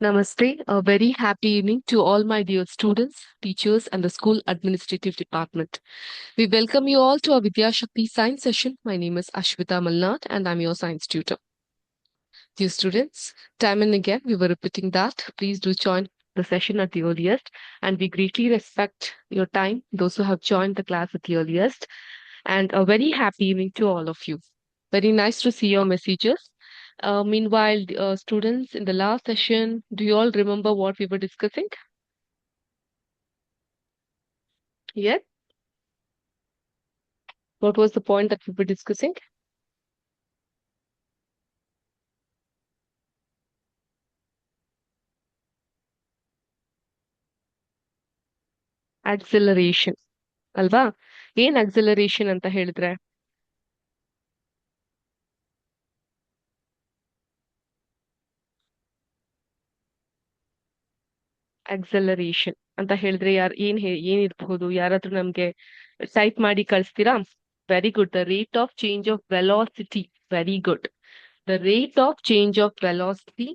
Namaste. A very happy evening to all my dear students, teachers, and the school administrative department. We welcome you all to our Vidya Shakti science session. My name is Ashwita Malnat, and I'm your science tutor. Dear students, time and again we were repeating that. Please do join the session at the earliest, and we greatly respect your time, those who have joined the class at the earliest. And a very happy evening to all of you. Very nice to see your messages. Meanwhile, students, in the last session, do you all remember what we were discussing? Yes. What was the point that we were discussing? Acceleration. ಅಲ್ವಾ? ಏನ್ acceleration ಅಂತ ಹೇಳಿದ್ರೆ? Acceleration ಅಂತ ಹೇಳಿದ್ರೆ ಏನಿರ್ಬಹುದು? ಯಾರಾದ್ರೂ ನಮ್ಗೆ type ಮಾಡಿ ಕಳಿಸ್ತೀರಾ? Very good. The rate of change of velocity. Very good. The rate of change of velocity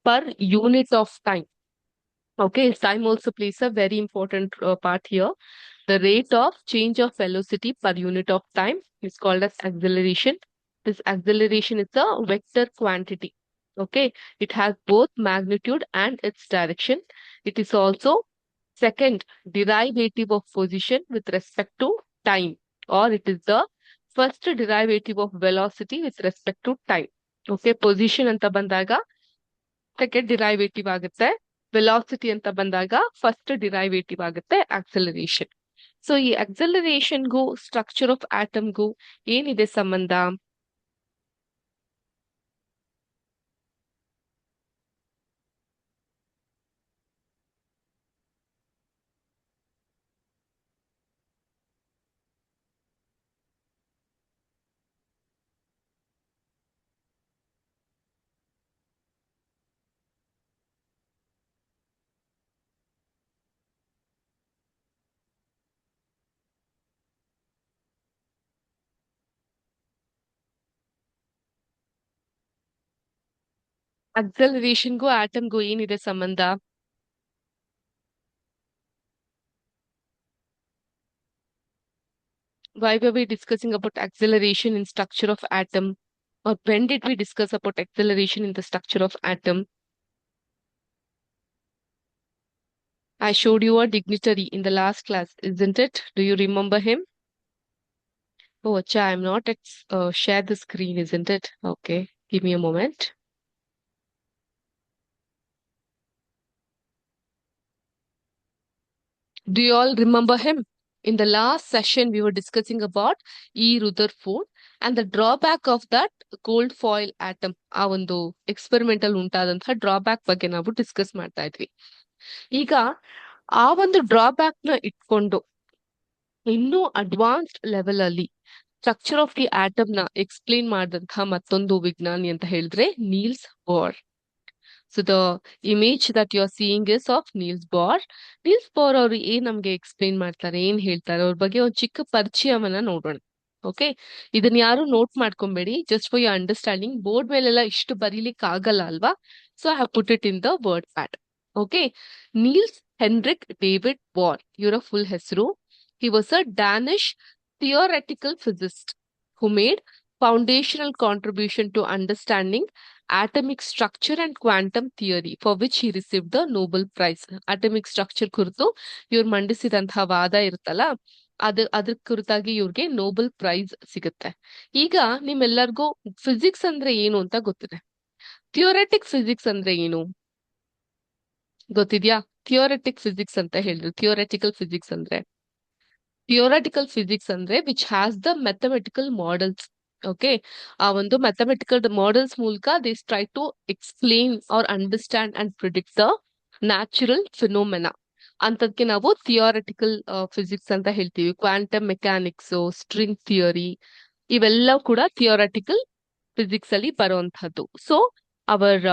per unit of time. Okay, time also plays a very important part here. The rate of change of velocity per unit of time is called as acceleration. This acceleration is a vector quantity. Okay, it has both magnitude and its direction. It is also second derivative of position with respect to time, or it is the first derivative of velocity with respect to time. Okay, position ಅಂತ ಬಂದಾಗ second derivative ಆಗುತ್ತೆ, velocity ಅಂತ ಬಂದಾಗ first derivative ಆಗುತ್ತೆ acceleration. So ಈ ಆಕ್ಸಲರೇಷನ್ಗೂ structure of ಆಟಮ್ಗೂ ಏನಿದೆ ಸಂಬಂಧ? ಆಕ್ಸಲರೇಷನ್ಗೂ ಆಟಮ್ಗೂ ಏನಿದೆ ಸಂಬಂಧ? Why were we discussing about acceleration in structure of atom? Or when did we discuss about acceleration in the structure of atom? I showed you a dignitary in the last class, isn't it? Do you remember him? Oh, acha, I'm not at share the screen, isn't it? Okay, give me a moment. Do you all remember him? In the last session, we were discussing about E. Rutherford and the drawback of that gold foil atom. ಆ ಒಂದು experimental ಉಂಟಾದಂತಹ drawback ಬಗ್ಗೆ ನಾವು discuss ಮಾಡ್ತಾ ಇದ್ವಿ. ಈಗ ಆ ಒಂದು drawback ನ ಇಟ್ಕೊಂಡು ಇನ್ನೂ ಅಡ್ವಾನ್ಸ್ಡ್ ಲೆವೆಲ್ ಅಲ್ಲಿ ಸ್ಟ್ರಕ್ಚರ್ ಆಫ್ ದಿ ಆಟಮ್ ನ ಎಕ್ಸ್ಪ್ಲೇನ್ ಮಾಡಿದಂತಹ ಮತ್ತೊಂದು ವಿಜ್ಞಾನಿ ಅಂತ ಹೇಳಿದ್ರೆ Niels bore. So the image that you are seeing is of Niels Bohr. Niels Bohr ಅವರು ಏನ್ ನಮ್ಗೆ ಎಕ್ಸ್ಪ್ಲೇನ್ ಮಾಡ್ತಾರೆ, ಏನ್ ಹೇಳ್ತಾರೆ, ಅವ್ರ ಬಗ್ಗೆ ಒಂದು ಚಿಕ್ಕ ಪರಿಚಯವನ್ನ ನೋಡೋಣ. ಓಕೆ, ಇದನ್ನ ಯಾರು ನೋಟ್ ಮಾಡ್ಕೊಂಬೇಡಿ, just for your understanding. Board ಮೇಲೆಲ್ಲ ಇಷ್ಟು ಬರೀಲಿಕ್ಕೆ ಆಗಲ್ಲ ಅಲ್ವಾ? So I have put it in the word pad. Okay, Niels Henrik David Bohr ಇವರ ಫುಲ್ ಹೆಸರು. He was a Danish theoretical physicist who made foundational contribution to understanding atomic structure and quantum theory, for which he received the Nobel Prize. Atomic structure ಕುರಿತು ಇವ್ರು ಮಂಡಿಸಿದಂತಹ ವಾದ ಇರುತ್ತಲ್ಲ, ಅದ್ರ ಕುರಿತಾಗಿ ಇವ್ರಿಗೆ Nobel prize ಸಿಗುತ್ತೆ. ಈಗ ನಿಮ್ಮೆಲ್ಲರಿಗೂ ಫಿಸಿಕ್ಸ್ ಅಂದ್ರೆ ಏನು ಅಂತ ಗೊತ್ತಿದೆ. ಥಿಯೋರೆಟಿಕ್ ಫಿಸಿಕ್ಸ್ ಅಂದ್ರೆ ಏನು ಗೊತ್ತಿದ್ಯಾ? ಥಿಯೋರೆಟಿಕ್ ಫಿಸಿಕ್ಸ್ ಅಂತ ಹೇಳಿದ್ರು. ಥಿಯೋರೆಟಿಕಲ್ ಫಿಸಿಕ್ಸ್ ಅಂದ್ರೆ which has the mathematical models. Okay, ಆ ಒಂದು ಮ್ಯಾಥಮೆಟಿಕಲ್ ಮಾಡೆಲ್ಸ್ ಮೂಲಕ this try to explain or understand and predict the natural phenomena. ಅಂತದಕ್ಕೆ ನಾವು ಥಿಯೋರೆಟಿಕಲ್ ಫಿಸಿಕ್ಸ್ ಅಂತ ಹೇಳ್ತೀವಿ. ಕ್ವಾಂಟಮ್ ಮೆಕ್ಯಾನಿಕ್ಸ್, ಸ್ಟ್ರಿಂಗ್ ಥಿಯರಿ, ಇವೆಲ್ಲ ಕೂಡ ಥಿಯೋರೆಟಿಕಲ್ ಫಿಸಿಕ್ಸ್ ಅಲ್ಲಿ ಬರುವಂತಹದ್ದು. So our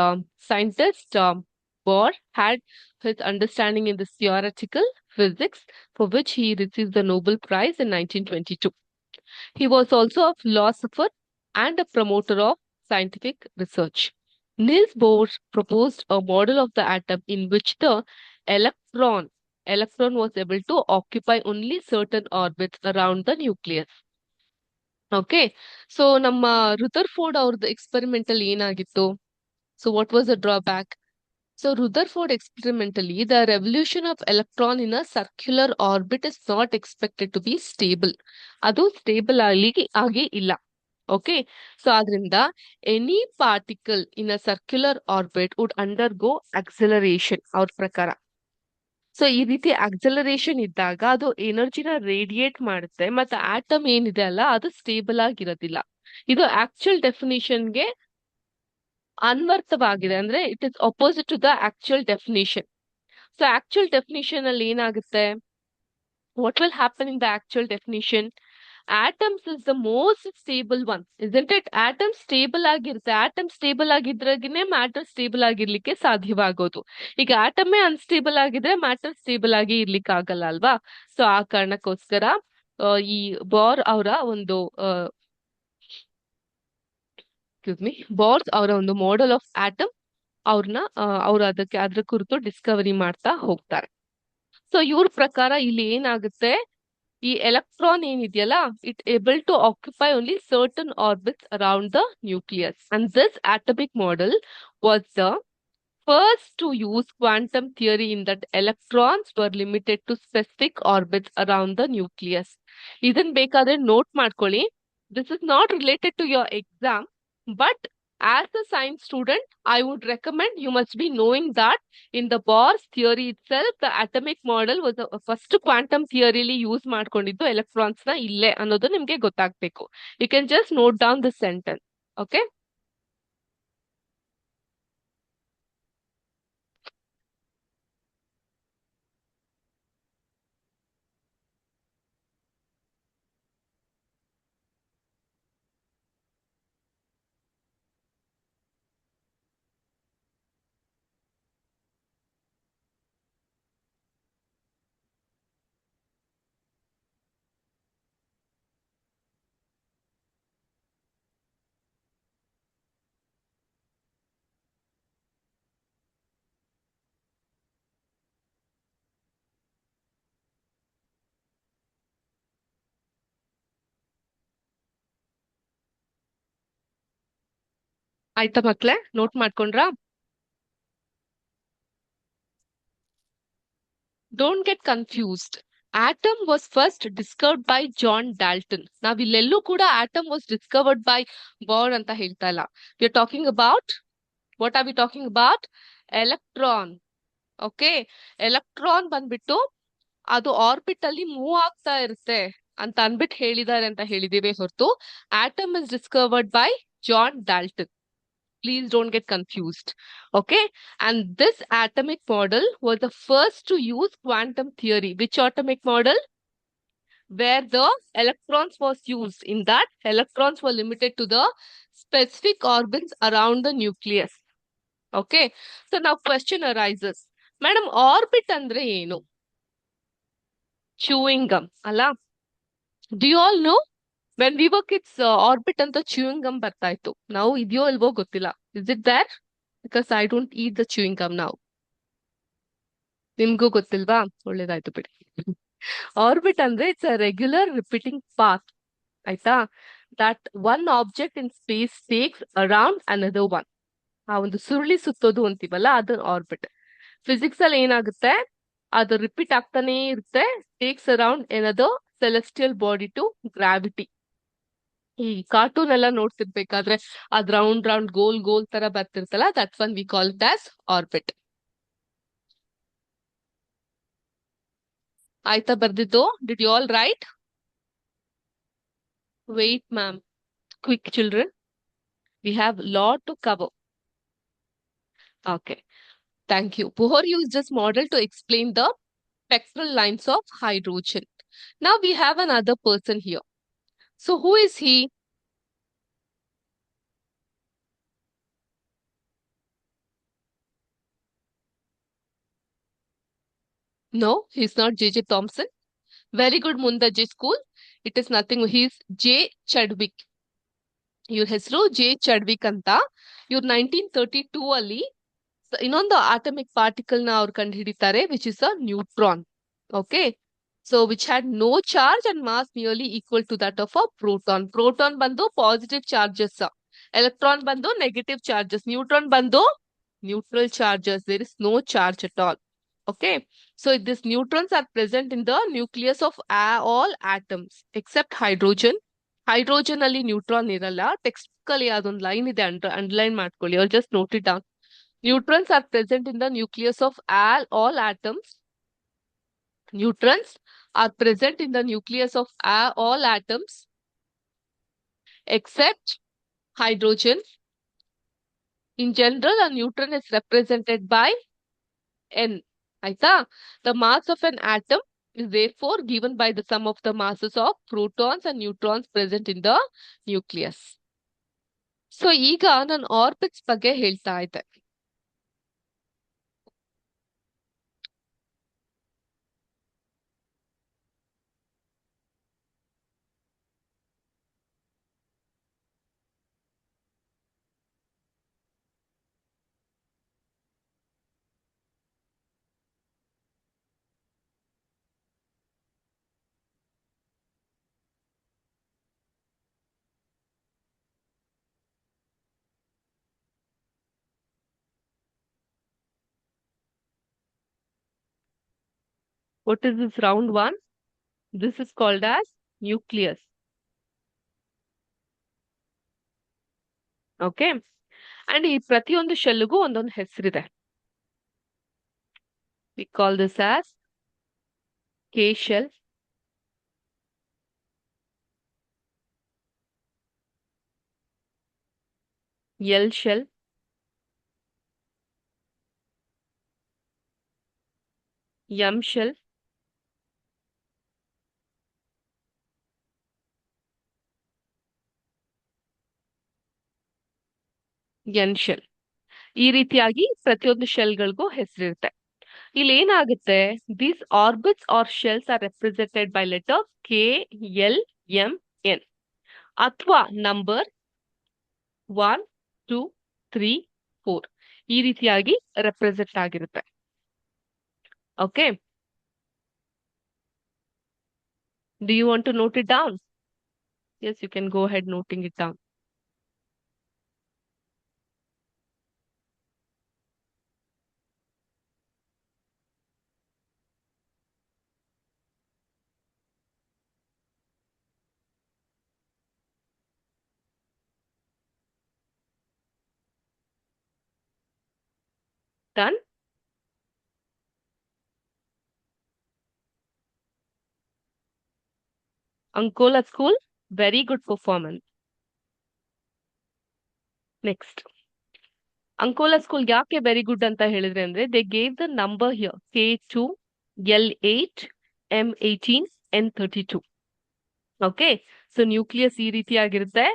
scientist Bohr had his understanding in this theoretical physics, for which he received the Nobel Prize in 1922. He was also a philosopher and a promoter of scientific research. Niels Bohr proposed a model of the atom in which the electron electron was able to occupy only certain orbits around the nucleus. Okay, so ನಮ್ಮ Rutherford ಅವ್ರದ್ದು experimental ಏನಾಗಿತ್ತು? So what was the drawback? So Rutherford experimentally, the revolution of electron in a circular orbit is not expected to be stable. ಅದು stable ಆಗಿ ಇಲ್ಲ. Okay, so ಆದ್ರಿಂದ any particle in a circular orbit would undergo acceleration ಅವ್ರ ಪ್ರಕಾರ. So ಈ ರೀತಿ acceleration ಇದ್ದಾಗ ಅದು ಎನರ್ಜಿನ ರೇಡಿಯೇಟ್ ಮಾಡುತ್ತೆ, ಮತ್ತೆ ಆಟಮ್ ಏನಿದೆ ಅಲ್ಲ ಅದು ಸ್ಟೇಬಲ್ ಆಗಿರೋದಿಲ್ಲ. ಇದು ಆಕ್ಚುಯಲ್ ಡೆಫಿನಿಷನ್ಗೆ ಅನ್ವರ್ಥವಾಗಿದೆ, ಅಂದ್ರೆ it is opposite to the actual definition. So actual definition ಅಲ್ಲಿ ಏನಾಗುತ್ತೆ? What will happen in the actual definition? Atoms is the most stable one, isn't it? Atom stable ಆಗಿರುತ್ತೆ. ಆಟಮ್ ಸ್ಟೇಬಲ್ ಆಗಿದ್ರಾಗಿನೇ matter stable ಆಗಿರ್ಲಿಕ್ಕೆ ಸಾಧ್ಯವಾಗೋದು. ಈಗ ಆಟಮೇ unstable ಆಗಿದ್ರೆ matter stable ಆಗಿ ಇರ್ಲಿಕ್ಕೆ ಆಗಲ್ಲ ಅಲ್ವಾ? ಸೊ ಆ ಕಾರಣಕ್ಕೋಸ್ಕರ ಈ ಬಾರ್ ಅವರ ಒಂದು ಬಾರ್ಸ್ ಅವರ ಒಂದು ಮಾಡೆಲ್ ಆಫ್ ಆಟಮ್ ಅವ್ರು ಅದ್ರ ಕುರಿತು ಡಿಸ್ಕವರಿ ಮಾಡ್ತಾ ಹೋಗ್ತಾರೆ. ಸೊ ಇವ್ರ ಪ್ರಕಾರ ಇಲ್ಲಿ ಏನಾಗುತ್ತೆ, ಈ ಎಲೆಕ್ಟ್ರಾನ್ ಏನಿದೆಯಲ್ಲ, it able to occupy only certain orbits around the nucleus. And this atomic model was the first to use quantum theory in that electrons were limited to specific orbits around the nucleus. ಇದನ್ ಬೇಕಾದ್ರೆ note ಮಾಡ್ಕೊಳ್ಳಿ. This is not related to your exam, but as a science student, I would recommend you must be knowing that in the Bohr's theory itself, the atomic model was the first quantum theory li use ಮಾಡ್ಕೊಂಡಿದ್ದು electrons ನ ಇಲ್ಲೇ ಅನ್ನೋದು ನಿಮ್ಗೆ ಗೊತ್ತಾಗ್ಬೇಕು. You can just note down the sentence. Okay? ಆಯ್ತಾ ಮಕ್ಳೇ, note ಮಾಡ್ಕೊಂಡ್ರಾ? Don't get confused. Atom was first discovered by John Dalton. ನಾವಿಲ್ಲೆಲ್ಲೂ ಕೂಡ atom was discovered by Bohr ಅಂತ ಹೇಳ್ತಾ ಇಲ್ಲ. We are talking about, what are we talking about? Electron. Okay, electron ಬಂದ್ಬಿಟ್ಟು ಅದು orbit ಅಲ್ಲಿ move ಆಗ್ತಾ ಇರುತ್ತೆ ಅಂತ ಅನ್ಬಿಟ್ಟು ಹೇಳಿದ್ದಾರೆ ಅಂತ ಹೇಳಿದೀವಿ ಹೊರತು atom is discovered by John Dalton. Please don't get confused. Okay, and this atomic model was the first to use quantum theory. Which atomic model? Where the electrons was used. In that, electrons were limited to the specific orbits around the nucleus. Okay, so now question arises, madam, orbit andre ಏನು? Chewing gum ಅಲ್ಲ? Do you all know? When we were kids, orbit ಅಂತ chewing gum ಬರ್ತಾ ಇತ್ತು. ನಾವು ಇದೆಯೋ ಇಲ್ವೋ ಗೊತ್ತಿಲ್ಲ. Is it there? Because I don't eat the chewing gum now. ನಿಮ್ಗೂ ಗೊತ್ತಿಲ್ವಾ? ಒಳ್ಳೇದಾಯ್ತು ಬಿಡಿ. ಆರ್ಬಿಟ್ ಅಂದ್ರೆ it's a regular repeating path. ಆಯ್ತಾ? That one object in space takes around another one. ಆ ಒಂದು ಸುರುಳಿ ಸುತ್ತೋದು ಅಂತೀವಲ್ಲ, ಅದು ಆರ್ಬಿಟ್. ಫಿಸಿಕ್ಸ್ ಅಲ್ಲಿ ಏನಾಗುತ್ತೆ, ಅದು ರಿಪೀಟ್ ಆಗ್ತಾನೆ ಇರುತ್ತೆ. Takes around another celestial body to gravity. ಈ ಕಾರ್ಟೂನ್ ಎಲ್ಲ ನೋಡ್ತಿರ್ಬೇಕಾದ್ರೆ ಅದ್ ರೌಂಡ್ ರೌಂಡ್ ಗೋಲ್ ಗೋಲ್ ತರ ಬರ್ತಿರ್ತಲ್ಲ, that's one we call it as orbit. ಆಯ್ತಾ ಬರ್ದಿದ್ದು? Did you all right? Wait, ma'am. Quick, children. We have lot to cover. Okay. Thank you. Bohr used this model to explain the spectral lines of hydrogen. Now we have another person here. So who is he? No, he's not J.J. Thomson. Very good, Munda J. School. It is nothing. He's J. Chadwick. ಇವ್ರ ಹೆಸರು J ಚಡ್ವಿಕ್ ಅಂತ. ಇವ್ರು 1932 ಅಲ್ಲಿ ಇನ್ನೊಂದು atomic particle ನ ಅವ್ರು ಕಂಡು ಹಿಡಿತಾರೆ, which is a neutron. Okay, so which had no charge and mass nearly equal to that of a proton. Proton ಬಂದು ಪಾಸಿಟಿವ್ ಚಾರ್ಜಸ್, ಎಲೆಕ್ಟ್ರಾನ್ ಬಂದು ನೆಗೆಟಿವ್ ಚಾರ್ಜಸ್, ನ್ಯೂಟ್ರಾನ್ ಬಂದು neutral charges. There is no charge at all. Okay, so these neutrons are present in the nucleus of all atoms except hydrogen. Hydrogen ಅಲ್ಲಿ neutron ಇರಲ್ಲ. Text ಅಲ್ಲಿ ಅದೊಂದು line ಇದೆ, underline ಮಾಡ್ಕೊಳ್ಳಿ, ಅವ್ರು just note it down. Neutrons are present in the nucleus of all atoms. Neutrons are present in the nucleus of all atoms except hydrogen. In general, a neutron is represented by N. ಆಯ್ತಾ? The mass of an atom is therefore given by the sum of the masses of protons and neutrons present in the nucleus. So ಈಗ ನಾನು orbits ಬಗ್ಗೆ ಹೇಳ್ತಾ ಇದ್ದೆ. What is this round one? This is called as nucleus. Okay, and ಈ ಪ್ರತಿಯೊಂದು ಶೆಲ್ಗೂ ಒಂದೊಂದು ಹೆಸರಿದೆ. We call this as K shell, L shell, M shell, N shell. ಈ ರೀತಿಯಾಗಿ ಪ್ರತಿಯೊಂದು ಶೆಲ್ಗಳಿಗೂ ಹೆಸರಿರುತ್ತೆ. ಇಲ್ಲಿ ಏನಾಗುತ್ತೆ, these orbits are shells are represented by letter K, L, M, N ಅಥವಾ ನಂಬರ್ 1, 2, 3, 4 ಈ ರೀತಿಯಾಗಿ ರೆಪ್ರೆಸೆಂಟ್ ಆಗಿರುತ್ತೆ. Okay, do you want to note it down? Yes, you can go ahead noting it down. Done? Ankola school, very good performance. Next. Ankola school ಯಾಕೆ very good ಅಂತ ಹೇಳಿದ್ರೆ ಅಂದ್ರೆ they gave the number here K2, L8, M18, N32. Okay, so nucleus ಈ ರೀತಿಯಾಗಿರುತ್ತೆ.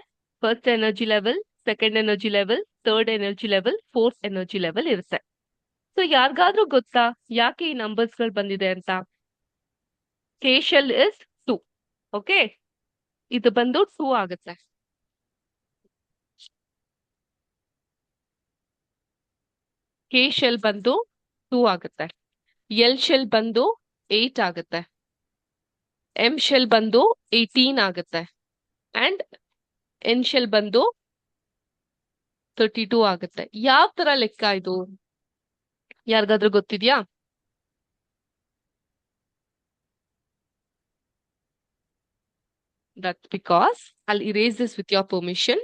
First energy level, second energy level, third energy level, fourth energy level ಇರುತ್ತೆ. So ಯಾರಿಗಾದ್ರೂ ಗೊತ್ತಾ ಯಾಕೆ ಈ ನಂಬರ್ಸ್ ಗಳು ಬಂದಿದೆ ಅಂತ? K shell is 2. ಓಕೆ, ಇದು ಬಂದು 2 ಆಗುತ್ತೆ. K ಶೆಲ್ ಬಂದು 2 ಆಗುತ್ತೆ, ಎಲ್ ಶೆಲ್ ಬಂದು 8 ಆಗುತ್ತೆ, ಎಂ ಶೆಲ್ ಬಂದು 18 ಆಗುತ್ತೆ, ಅಂಡ್ ಎನ್ ಶೆಲ್ ಬಂದು 32 ಆಗುತ್ತೆ. ಯಾವ ತರ ಲೆಕ್ಕ ಇದು? ಯಾರಿಗಾದ್ರೂ ಗೊತ್ತಿದ್ಯಾ? That's because I'll erase this with your permission.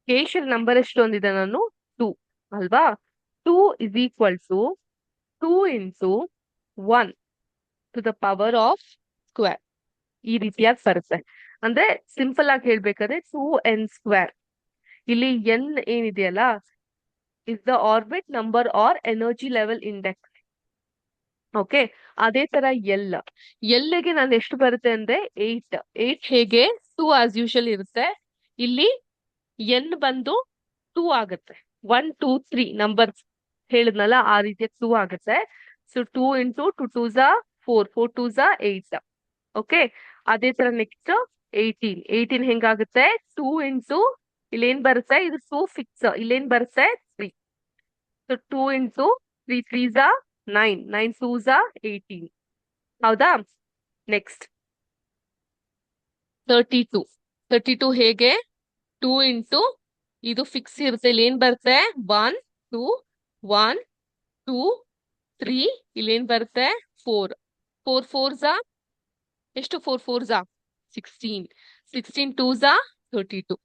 K shell number ಎಷ್ಟು ಹೊಂದಿದೆ ನಾನು? 2 ಅಲ್ವಾ? 2 is equal to 2 into 1 to the power of square. ಈ ರೀತಿಯಾಗಿ ಬರುತ್ತೆ. ಅಂದ್ರೆ ಸಿಂಪಲ್ ಆಗಿ ಹೇಳ್ಬೇಕಾದ್ರೆ 2n². ಇಲ್ಲಿ n ಏನಿದೆಯಲ್ಲ is the orbit number or energy level index. Okay, ಅದೇ ತರ ಎಲ್ಗೆ ನಾನು ಎಷ್ಟು ಬರುತ್ತೆ ಅಂದ್ರೆ 8 ಹೇಗೆ 2 ಆಸ್ ಯೂಶಲ್ ಇರುತ್ತೆ. ಇಲ್ಲಿ ಎನ್ ಬಂದು 2 ಆಗುತ್ತೆ. 1 2 3 ನಂಬರ್ ಹೇಳಿದ್ನಲ್ಲ ಆ ರೀತಿಯ 2 ಆಗುತ್ತೆ. So 2 into 2 2 Jha 4 4 2 Jha 8. Okay, ಅದೇ ತರ ನೆಕ್ಸ್ಟ್ 18 ಹೆಂಗಾಗುತ್ತೆ? 2 ಇಂಟು ಇಲ್ಲೇನ್ ಬರುತ್ತೆ, ಇದು 2 ಫಿಕ್ಸ್, ಇಲ್ಲೇನ್ ಬರುತ್ತೆ 3. So 2 into 3 3 Jha 9 9 2 Jha 18. ಹೌದಾ? ನೆಕ್ಸ್ಟ್ 32 ಹೇಗೆ? 2 ಇಂಟು ಇದು ಫಿಕ್ಸ್ ಇರುತ್ತೆ, ಇಲ್ಲಿ ಏನ್ ಬರುತ್ತೆ 1 2 1 2 3, ಇಲ್ಲೇನ್ ಬರುತ್ತೆ 4 4 4 ಝಾ ಎಷ್ಟು? 4 4 ಝಾ 16 16 2 ಝಾ 32.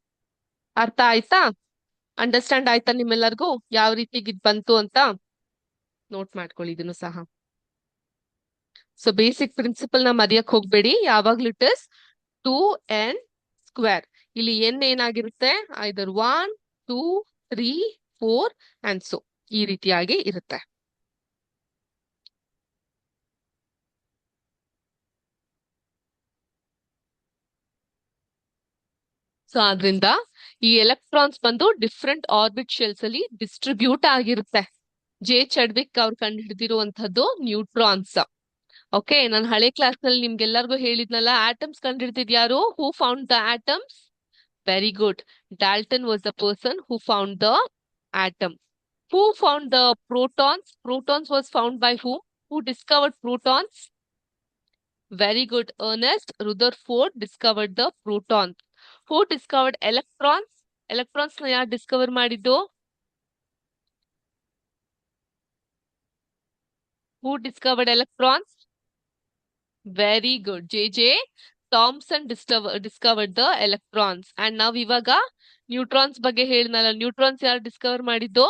ಅರ್ಥ ಆಯ್ತಾ? ಅಂಡರ್ಸ್ಟ್ಯಾಂಡ್ ಆಯ್ತಾ ನಿಮ್ಮೆಲ್ಲರಿಗೂ ಯಾವ ರೀತಿ ಇದ್ ಬಂತು ಅಂತ? ನೋಟ್ ಮಾಡ್ಕೊಳ್ಳಿ ಇದನ್ನು ಸಹ. ಸೊ ಬೇಸಿಕ್ ಪ್ರಿನ್ಸಿಪಲ್ ನ ಮರೆಯಕ್ ಹೋಗ್ಬೇಡಿ. ಯಾವಾಗ್ಲೂ ಇಟ್ ಇಸ್ 2n ಸ್ಕ್ವೇರ್. ಇಲ್ಲಿ n ಏನಾಗಿರುತ್ತೆ? ಐದರ್ 1 2 3 4 ಅಂಡ್ ಸೊ ಈ ರೀತಿಯಾಗಿ ಇರುತ್ತೆ. ಸೊ ಆದ್ರಿಂದ ಈ ಎಲೆಕ್ಟ್ರಾನ್ಸ್ ಬಂದು ಡಿಫ್ರೆಂಟ್ ಆರ್ಬಿಟ್ ಶೆಲ್ಸ್ ಅಲ್ಲಿ ಡಿಸ್ಟ್ರಿಬ್ಯೂಟ್ ಆಗಿರುತ್ತೆ. ಜೆ ಚಡ್ವಿಕ್ ಅವ್ರು ಕಂಡು ಹಿಡಿದಿರುವಂತದ್ದು ನ್ಯೂಟ್ರಾನ್ಸ್. ಓಕೆ, ನಾನು ಹಳೆ ಕ್ಲಾಸ್ ನಲ್ಲಿ ನಿಮ್ಗೆಲ್ಲರಿಗೂ ಹೇಳಿದ್ನಲ್ಲ, ಆಟಮ್ಸ್ ಕಂಡು ಹಿಡಿದಿದ್ ಯಾರು? Who found the atoms? Very good. Dalton was the person who found the atom. Who found the protons? Protons was found by whom? Who discovered protons? Very good. Ernest Rutherford discovered the protons. Who discovered electrons? Electrons na ಯಾರು Discover ಮಾಡಿದ್ದು? Who discovered electrons? Very good. J.J. Thomson discovered the electrons. And now ಇವಾಗ neutrons ಬಗ್ಗೆ ಹೇಳಿದ್ನಲ್ಲ, neutrons ಯಾರು Discover ಮಾಡಿದ್ದು?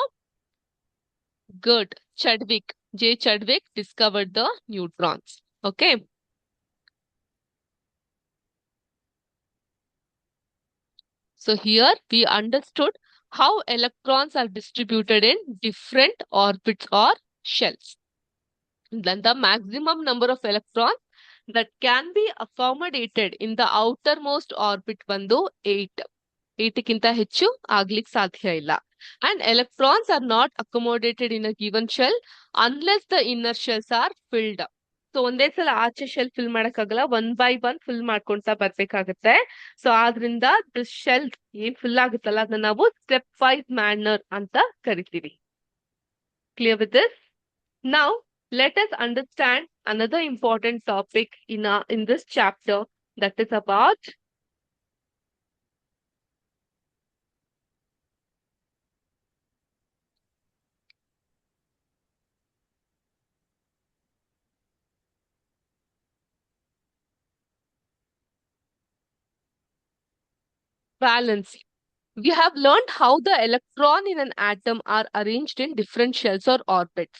Good. Chadwick. J. Chadwick discovered the neutrons. Okay. So here we understood how electrons are distributed in different orbits or shells. Then the maximum number of electrons that can be accommodated in the outermost orbit ಬಂದು 8. 8 ಗಿಂತ ಹೆಚ್ಚು ಆಗ್ಲಿಕ್ಕೆ ಸಾಧ್ಯ ಇಲ್ಲ. And electrons are not accommodated in a given shell unless the inner shells are filled. So ಒಂದೇ ಸಲ ಆಚೆ shell fill ಮಾಡಕ್ಕಾಗಲ್ಲ, 1 by 1 ಫಿಲ್ ಮಾಡ್ಕೊಂತಾ ಬರ್ಬೇಕಾಗತ್ತೆ. ಸೊ ಆದ್ರಿಂದ ಶೆಲ್ ಏನ್ ಫಿಲ್ ಆಗುತ್ತಲ್ಲ ಅದನ್ನ ನಾವು ಸ್ಟೆಪ್ ವೈಸ್ ಮ್ಯಾನರ್ ಅಂತ ಕರಿತೀವಿ. Clear with this? Now let us understand another important topic in this chapter, that is about valency. We have learned how the electron in an atom are arranged in different shells or orbits.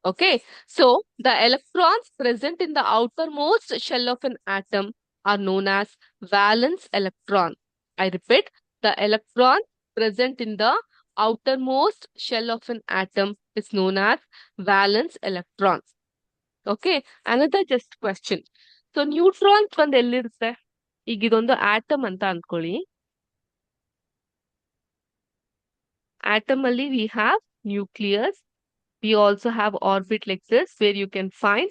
Okay, so the electrons present in the outermost shell of an atom are known as valence electron. I repeat, the electron present in the outermost shell of an atom is known as valence electrons. Okay, another just question. So neutrons ಬಂದು ಎಲ್ಲಿರುತ್ತೆ? ಈಗ ಇದೊಂದು atom ಅಂತ ಅನ್ಕೊಳ್ಳಿ. Atom ಅಲ್ಲಿ we have nucleus. We also have orbit like this where you can find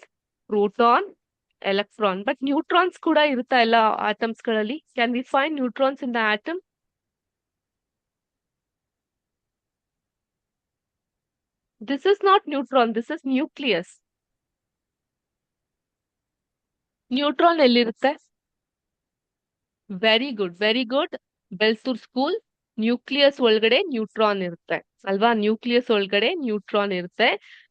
proton, electron. But neutrons ಕೂಡ ಇರುತ್ತಾ ಎಲ್ಲ atoms ಗಳಲ್ಲಿ? Can we find neutrons in the atom? This is not neutron, this is nucleus. Neutron ಎಲ್ಲಿರುತ್ತೆ? Very good, very good. Belthur school. Nucleus ಒಳಗಡೆ neutron ಇರುತ್ತೆ ಅಲ್ವಾ? Nucleus ಒಳಗಡೆ neutron ಇರುತ್ತೆ.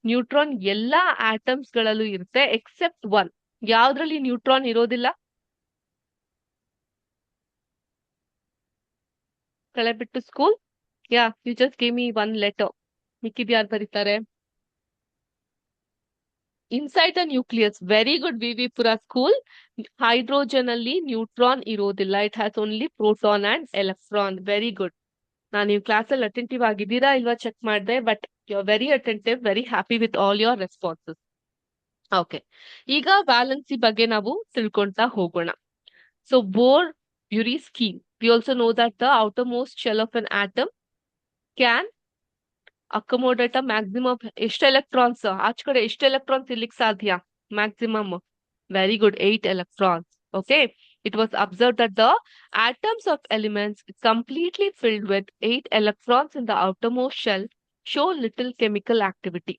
ನ್ಯೂಟ್ರಾನ್ ಎಲ್ಲಾ ಆಟಮ್ಸ್ ಗಳಲ್ಲೂ ಇರುತ್ತೆ ಎಕ್ಸೆಪ್ಟ್ 1. ಯಾವ್ದ್ರಲ್ಲಿ ನ್ಯೂಟ್ರಾನ್ ಇರೋದಿಲ್ಲ? Kalebittu school. Yeah, you just give me 1 letter. ಮಿಕ್ಕಿದ್ ಯಾರು ಬರೀತಾರೆ? Inside the nucleus. Very good V V Pura school. Hydrogen ಅಲ್ಲಿ ನ್ಯೂಟ್ರಾನ್ ಇರೋದಿಲ್ಲ. It has only proton and electron. Very good. ನೀವು ಕ್ಲಾಸ್ ಅಲ್ಲಿ ಅಟೆಂಟಿವ್ ಆಗಿದ್ದೀರಾ ಇಲ್ವಾ ಚೆಕ್ ಮಾಡಿದೆ, but you are very attentive, very happy with all your responses. Okay, ಈಗ valency ಬಗ್ಗೆ ನಾವು ತಿಳ್ಕೊಂತಾ ಹೋಗೋಣ. So Bohr Bury scheme. We also no that the outer most shell of an atom can accommodate maximum ಎಷ್ಟು electrons, ಆಚ ಕಡೆ ಎಷ್ಟು electrons ಇರ್ಲಿಕ್ಕೆ ಸಾಧ್ಯ? Maximum. Very good, 8 electrons. Okay, it was observed that the atoms of elements completely filled with 8 electrons in the outermost shell show little chemical activity.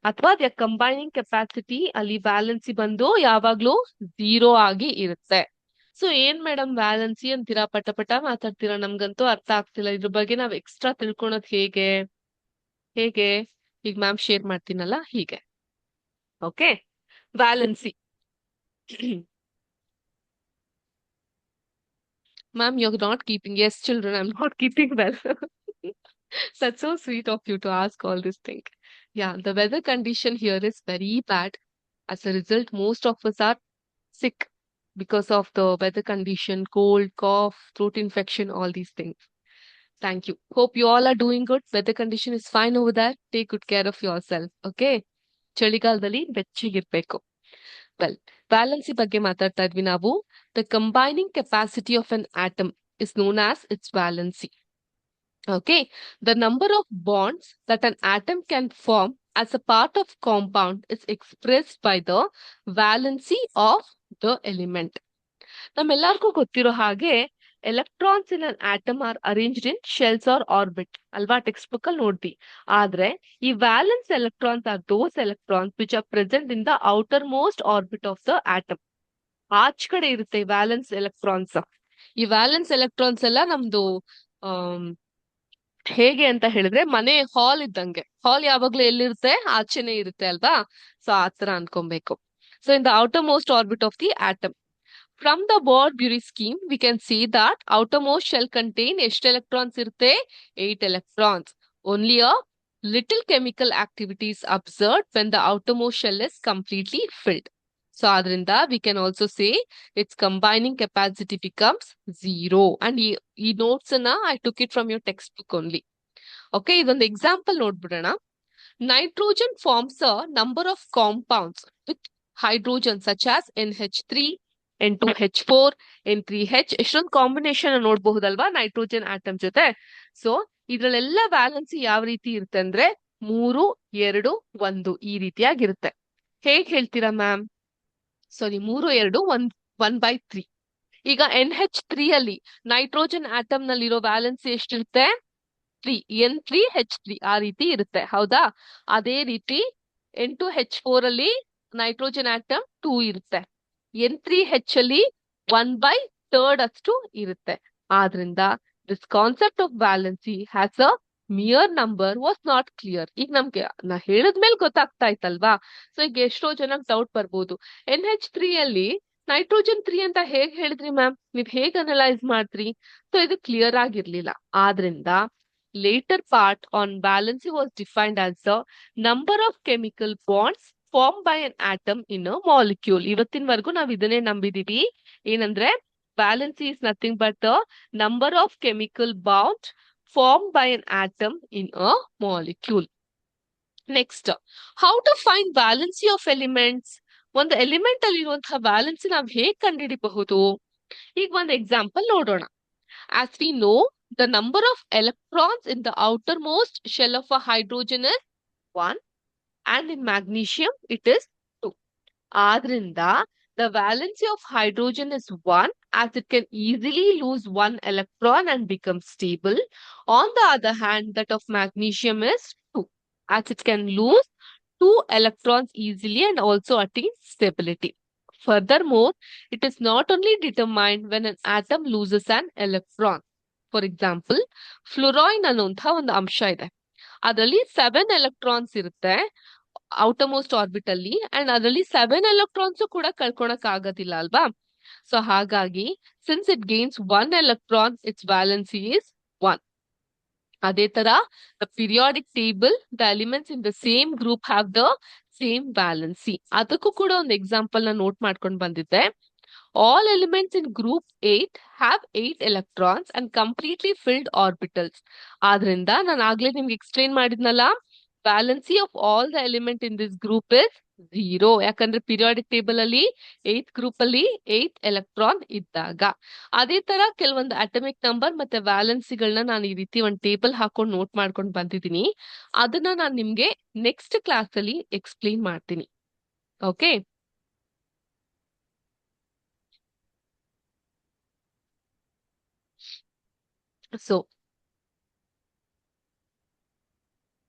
ಅಥವಾ their combining capacity ಅಲ್ಲಿ valency ಬಂದು ಯಾವಾಗ್ಲೂ 0 ಆಗಿ ಇರುತ್ತೆ. ಸೊ ಏನ್ madam valency ಅಂತೀರಾ, ಪಟ ಪಟ ಮಾತಾಡ್ತೀರಾ, ನಮ್ಗಂತೂ ಅರ್ಥ ಆಗ್ತಿಲ್ಲ. ಇದ್ರ ಬಗ್ಗೆ ನಾವ್ ಎಕ್ಸ್ಟ್ರಾ ತಿಳ್ಕೊಳೋದ್ ಹೇಗೆ? ಈಗ ಮ್ಯಾಮ್ ಶೇರ್ ಮಾಡ್ತೀನಲ್ಲ, ಹೀಗೆ. Okay, valency. Ma'am, you're not keeping. Yes, children, I'm not keeping well. That's so sweet of you to ask all this thing. Yeah, the weather condition here is very bad. As a result, most of us are sick because of the weather condition, cold, cough, throat infection, all these things. Thank you. Hope you all are doing good. Weather condition is fine over there. Take good care of yourself. Okay? ಚಳಿಗಾಲದಲ್ಲಿ ಬೆಚ್ಚಗಿರ್ಬೇಕು. Well, valency ಬಗ್ಗೆ ಮಾತಾಡ್ತಾ ಇದ್ವಿ ನಾವು. The combining capacity of an atom is known as it's valency. Okay, the number of bonds that an atom can form as a part of compound is expressed by the valency of the element. ನಮ್ಮೆಲ್ಲರಿಗೂ ಗೊತ್ತಿರೋ ಹಾಗೆ electrons in an atom are arranged in shells or orbit ಅಲ್ವಾ, textbook ಅಲ್ಲಿ ನೋಡ್ತಿ. ಆದ್ರೆ ಈ valence electrons are those electrons which are present in the outer most orbit of the atom. ಆಚ್ ಕಡೆ ಇರುತ್ತೆ ವ್ಯಾಲೆನ್ಸ್ ಎಲೆಕ್ಟ್ರಾನ್ಸ್. ಈ ವ್ಯಾಲೆನ್ಸ್ ಎಲೆಕ್ಟ್ರಾನ್ಸ್ ಎಲ್ಲ ನಮ್ದು ಹೇಗೆ ಅಂತ ಹೇಳಿದ್ರೆ ಮನೆ ಹಾಲ್ ಇದ್ದಂಗೆ. ಹಾಲ್ ಯಾವಾಗ್ಲೂ ಎಲ್ಲಿರುತ್ತೆ? ಆಚೆನೆ ಇರುತ್ತೆ ಅಲ್ವಾ? ಸೊ ಆತರ ಅನ್ಕೊಬೇಕು. So in the outer most orbit of the atom. From the Bohr-Bury scheme, we can see that outermost shell contain ಎಷ್ಟು electrons ಇರುತ್ತೆ? 8 electrons. Only a little chemical activity is observed when the outermost shell is completely filled. So adrinda we can also say its combining capacity becomes 0. And ಈ notes na I took it from your textbook only. Okay, ಇದೊಂದು example ನೋಡ್ಬಿಡೋಣ. Nitrogen forms a number of compounds with hydrogen such as NH3, N2H4, N3H. ಎಷ್ಟೊಂದು combination ನೋಡ್ಬಹುದಲ್ವಾ nitrogen atom ಜೊತೆ. So ಇದ್ರಲ್ಲೆಲ್ಲ valency ಯಾವ ರೀತಿ ಇರುತ್ತೆ ಅಂದ್ರೆ 3, 2, 1 ಈ ರೀತಿಯಾಗಿರುತ್ತೆ. ಹೇಗ್ ಹೇಳ್ತೀರಾ ಮ್ಯಾಮ್? ಸಾರಿ, 3, 2, 1/3. ಈಗ NH3 ಅಲ್ಲಿ ನೈಟ್ರೋಜನ್ ಆಟಮ್ ನಲ್ಲಿರೋ ವ್ಯಾಲೆನ್ಸಿ ಎಷ್ಟಿರುತ್ತೆ? 3, N3H3 ಆ ರೀತಿ ಇರುತ್ತೆ, ಹೌದಾ? ಅದೇ ರೀತಿ N2H4 ಅಲ್ಲಿ ನೈಟ್ರೋಜನ್ ಆಟಮ್ 2 ಇರುತ್ತೆ. N3H ಅಲ್ಲಿ 1/3 ಅಷ್ಟು ಇರುತ್ತೆ. ಆದ್ರಿಂದ this concept of valency has a mere number was not clear. ಈಗ ನಮ್ಗೆ ನಾ ಹೇಳಿದ್ಮೇಲೆ ಗೊತ್ತಾಗ್ತಾ ಇತ್ತಲ್ವಾ? ಸೊ ಈಗ ಎಷ್ಟೋ ಜನಕ್ಕೆ ಡೌಟ್ ಬರ್ಬೋದು, NH3 ಅಲ್ಲಿ ನೈಟ್ರೋಜನ್ 3 ಅಂತ ಹೇಗ್ ಹೇಳಿದ್ರಿ ಮ್ಯಾಮ್, ನೀವ್ ಹೇಗ್ ಅನಲೈಸ್ ಮಾಡ್ತೀರಿ? ಸೊ ಇದು ಕ್ಲಿಯರ್ ಆಗಿರ್ಲಿಲ್ಲ. ಆದ್ರಿಂದ later part on valency was defined as the number of chemical bonds formed by an atom in a molecule. ಇವತ್ತಿನವರೆಗೂ ನಾವು ಇದನ್ನೇ ನಂಬಿದೀವಿ. ಏನಂದ್ರೆ valency is nothing but the number of chemical bonds formed by an atom in a molecule. Next, how to find valency of elements? ಒಂದು element ಅಲ್ಲಿ ಇರುವಂತಹ valency ನಾವು ಹೇಗ್ ಕಂಡುಹಿಡಿಬಹುದು? ಈಗ ಒಂದು ಎಕ್ಸಾಂಪಲ್ ನೋಡೋಣ. As we know, the number of electrons in the outermost shell of a hydrogen is 1 and in magnesium it is 2. Adrinda, the valency of hydrogen is 1 as it can easily lose 1 electron and become stable. On the other hand, that of magnesium is 2 as it can lose 2 electrons easily and also attain stability. Furthermore, it is not only determined when an atom loses an electron. For example, fluorine ಅನ್ನುವಂಥ ಒಂದು ಅಂಶ ಇದೆ. ಅದರಲ್ಲಿ 7 electrons ಇರುತ್ತೆ outermost orbit ಅಲ್ಲಿ, and ಅದರಲ್ಲಿ 7 electrons ಕೂಡ ಕಳ್ಕೊಳಕ್ ಆಗೋದಿಲ್ಲ ಅಲ್ವಾ? ಸೊ ಹಾಗಾಗಿ since it gains 1 electron, its valency is 1. ಅದೇ ತರ the periodic table, the elements in the same group have the same valency. ಅದಕ್ಕೂ ಕೂಡ ಒಂದು ಎಕ್ಸಾಂಪಲ್ ನ ನೋಟ್ ಮಾಡ್ಕೊಂಡು ಬಂದಿದ್ದೆ. All elements in group 8 have 8 electrons and completely filled orbitals. ಆದ್ರಿಂದ ನಾನು ಆಗ್ಲೇ ನಿಮ್ಗೆ ಎಕ್ಸ್ಪ್ಲೇನ್ ಮಾಡಿದ್ನಲ್ಲ, Valency of all the element in this group is 0. ಯಾಕಂದ್ರೆ ಪಿರಿಯಾಡಿಕ್ ಟೇಬಲ್ ಅಲ್ಲಿ 8th ಗ್ರೂಪ್ ಅಲ್ಲಿ 8 ಎಲೆಕ್ಟ್ರಾನ್ ಇದ್ದಾಗ. ಅದೇ ತರ ಕೆಲವೊಂದು ಅಟಮಿಕ್ ನಂಬರ್ ಮತ್ತೆ ವ್ಯಾಲೆನ್ಸಿಗಳನ್ನ ನಾನು ಈ ರೀತಿ ಒಂದು ಟೇಬಲ್ ಹಾಕೊಂಡು ನೋಟ್ ಮಾಡ್ಕೊಂಡು ಬಂದಿದ್ದೀನಿ. ಅದನ್ನ ನಾನು ನಿಮ್ಗೆ ನೆಕ್ಸ್ಟ್ ಕ್ಲಾಸ್ ಅಲ್ಲಿ ಎಕ್ಸ್ಪ್ಲೇನ್ ಮಾಡ್ತೀನಿ. Okay.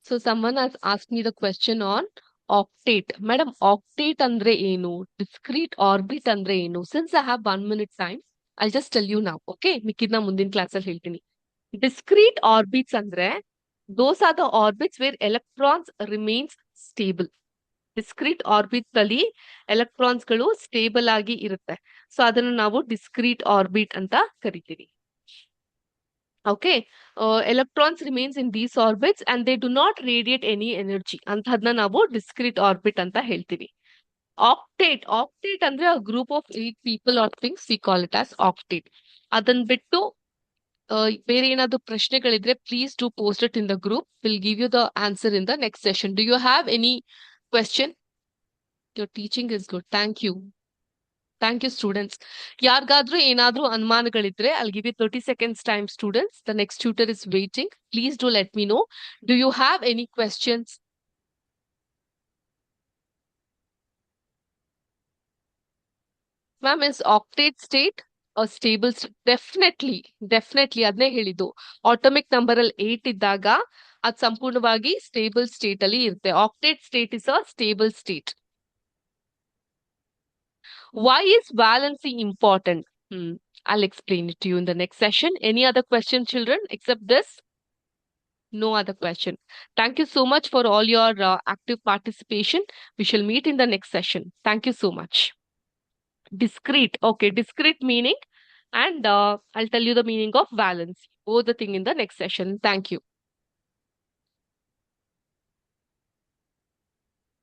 So someone has asked me the question on octet. Madam, octet andre ಏನು? Discrete orbit andre ಏನು? Since I have 1 minute time, I'll just tell you now. Okay? ಮಿಕ್ಕಿದ್ನ ಮುಂದಿನ ಕ್ಲಾಸಲ್ಲಿ ಹೇಳ್ತೀನಿ. Discrete orbits andre, those are the orbits where electrons remains stable. Discrete orbits ಅಲ್ಲಿ electrons ಗಳು stable ಆಗಿ ಇರುತ್ತೆ. So ಅದನ್ನು ನಾವು discrete orbit ಅಂತ ಕರಿತೀವಿ. Okay, electrons remains in these orbits and they do not radiate any energy. ಅಂತಹದ್ನ ನಾವು discrete orbit ಅಂತ ಹೇಳ್ತೀವಿ. Octet ಅಂದ್ರೆ a group of 8 people or things, we call it as octet. ಅದನ್ ಬಿಟ್ಟು ಬೇರೆ ಏನಾದ್ರು ಪ್ರಶ್ನೆಗಳಿದ್ರೆ please do post it in the group. We'll give you the answer in the next session. Do you have any question? Your teaching is good. Thank you. Thank you, students. ಯಾರಿಗಾದ್ರೂ ಏನಾದ್ರೂ ಅನುಮಾನಗಳಿದ್ರೆ I'll give you 30 seconds time, students. The next tutor is waiting. Please do let me know. Do you have any questions? Ma'am, is octet state a stable state? Definitely ಅದನ್ನೇ ಹೇಳಿದ್ದು. Atomic number ಅಲ್ಲಿ 8 ಇದ್ದಾಗ ಅದು ಸಂಪೂರ್ಣವಾಗಿ stable state ಅಲ್ಲಿ ಇರುತ್ತೆ. Octet state is a stable state. Why is valency important? I'll explain it to you in the next session. Any other question, children, except this? No other question. Thank you so much for all your active participation. We shall meet in the next session. Thank you so much. Discrete. Okay, discrete meaning. And I'll tell you the meaning of valency. Both the thing in the next session. Thank you.